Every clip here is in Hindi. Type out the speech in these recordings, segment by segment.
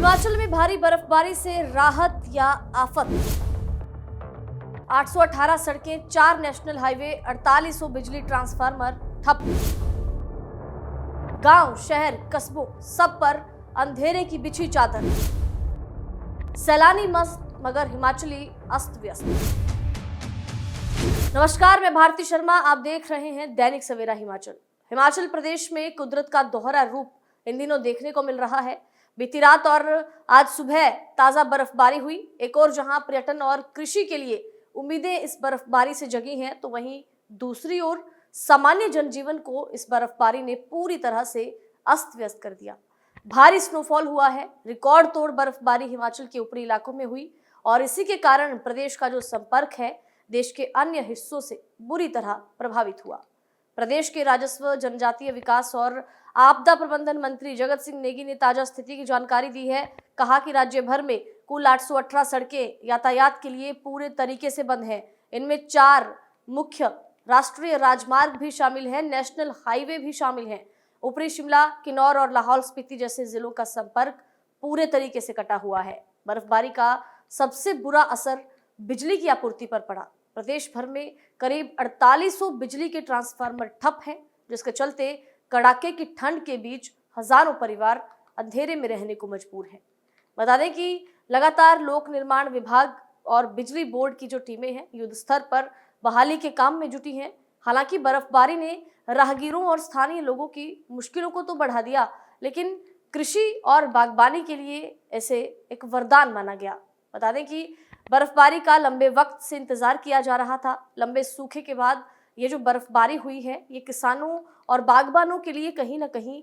हिमाचल में भारी बर्फबारी से राहत या आफत। 818 सड़कें, 4 नेशनल हाईवे, 4800 बिजली ट्रांसफार्मर ठप। गांव, शहर, कस्बों सब पर अंधेरे की बिछी चादर। सैलानी मस्त मगर हिमाचली अस्त व्यस्त। नमस्कार, मैं भारती शर्मा, आप देख रहे हैं दैनिक सवेरा हिमाचल। हिमाचल प्रदेश में कुदरत का दोहरा रूप इन दिनों देखने को मिल रहा है। बीती रात और आज सुबह ताजा बर्फबारी हुई। एक और जहां पर्यटन और कृषि के लिए उम्मीदें इस बर्फबारी से जगी हैं, तो वहीं दूसरी ओर सामान्य जनजीवन को इस बर्फबारी ने पूरी तरह से अस्त व्यस्त कर दिया। भारी स्नोफॉल हुआ है, रिकॉर्ड तोड़ बर्फबारी हिमाचल के ऊपरी इलाकों में हुई और इसी के कारण प्रदेश का जो संपर्क है देश के अन्य हिस्सों से बुरी तरह प्रभावित हुआ। प्रदेश के राजस्व, जनजातीय विकास और आपदा प्रबंधन मंत्री जगत सिंह नेगी ने ताजा स्थिति की जानकारी दी है। कहा कि राज्य भर में कुल 818 सड़कें यातायात के लिए पूरे तरीके से बंद हैं। इनमें 4 मुख्य राष्ट्रीय राजमार्ग भी शामिल हैं, नेशनल हाईवे भी शामिल हैं। ऊपरी शिमला, किन्नौर और लाहौल स्पीति जैसे जिलों का संपर्क पूरे तरीके से कटा हुआ है। बर्फबारी का सबसे बुरा असर बिजली की आपूर्ति पर पड़ा। प्रदेश भर में करीब 4800 बिजली के ट्रांसफार्मर ठप हैं, जिसके चलते कड़ाके की ठंड के बीच हजारों परिवार अंधेरे में रहने को मजबूर हैं। बता दें कि लगातार लोक निर्माण विभाग और बिजली बोर्ड की जो टीमें हैं युद्ध स्तर पर बहाली के काम में जुटी हैं। हालांकि बर्फबारी ने राहगीरों और स्थानीय लोगों की मुश्किलों को तो बढ़ा दिया, लेकिन कृषि और बागबानी के लिए ऐसे एक वरदान माना गया। बता दें कि बर्फबारी का लंबे वक्त से इंतजार किया जा रहा था। लंबे सूखे के बाद ये जो बर्फबारी हुई है, ये किसानों और बागबानों के लिए कहीं ना कहीं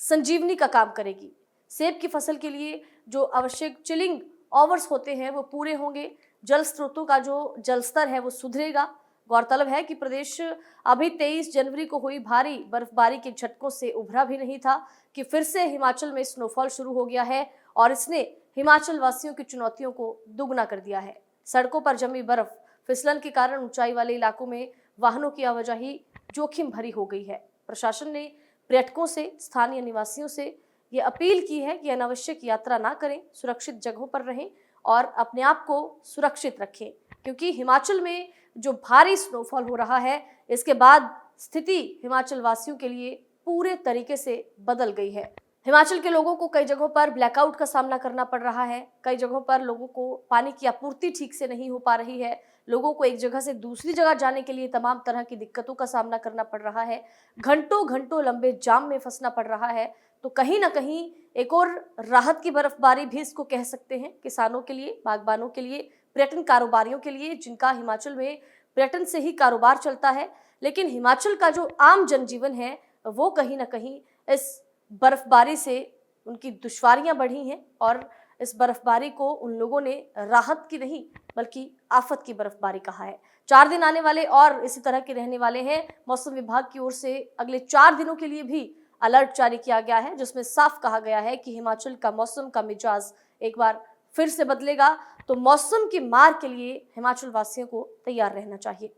संजीवनी का काम करेगी। सेब की फसल के लिए जो आवश्यक चिलिंग ओवर्स होते हैं वो पूरे होंगे। जल स्रोतों का जो जलस्तर है वो सुधरेगा। गौरतलब है कि प्रदेश अभी 23 जनवरी को हुई भारी बर्फबारी के झटकों से उभरा भी नहीं था कि फिर से हिमाचल में स्नोफॉल शुरू हो गया है और इसने हिमाचल वासियों की चुनौतियों को दुगना कर दिया है। सड़कों पर जमी बर्फ, फिसलन के कारण ऊंचाई वाले इलाकों में वाहनों की आवाजाही जोखिम भरी हो गई है। प्रशासन ने पर्यटकों से, स्थानीय निवासियों से ये अपील की है कि अनावश्यक यात्रा ना करें, सुरक्षित जगहों पर रहें और अपने आप को सुरक्षित रखें, क्योंकि हिमाचल में जो भारी स्नोफॉल हो रहा है इसके बाद स्थिति हिमाचल वासियों के लिए पूरे तरीके से बदल गई है। हिमाचल के लोगों को कई जगहों पर ब्लैकआउट का सामना करना पड़ रहा है। कई जगहों पर लोगों को पानी की आपूर्ति ठीक से नहीं हो पा रही है। लोगों को एक जगह से दूसरी जगह जाने के लिए तमाम तरह की दिक्कतों का सामना करना पड़ रहा है। घंटों घंटों लंबे जाम में फंसना पड़ रहा है। तो कहीं ना कहीं एक और राहत की बर्फबारी भी इसको कह सकते हैं, किसानों के लिए, बागबानों के लिए, पर्यटन कारोबारियों के लिए, जिनका हिमाचल में पर्यटन से ही कारोबार चलता है। लेकिन हिमाचल का जो आम जनजीवन है वो कहीं ना कहीं इस बर्फबारी से उनकी दुश्वारियां बढ़ी हैं और इस बर्फबारी को उन लोगों ने राहत की नहीं बल्कि आफत की बर्फबारी कहा है। 4 दिन आने वाले और इसी तरह के रहने वाले हैं। मौसम विभाग की ओर से अगले 4 दिनों के लिए भी अलर्ट जारी किया गया है, जिसमें साफ कहा गया है कि हिमाचल का मौसम का मिजाज एक बार फिर से बदलेगा। तो मौसम की मार के लिए हिमाचल वासियों को तैयार रहना चाहिए।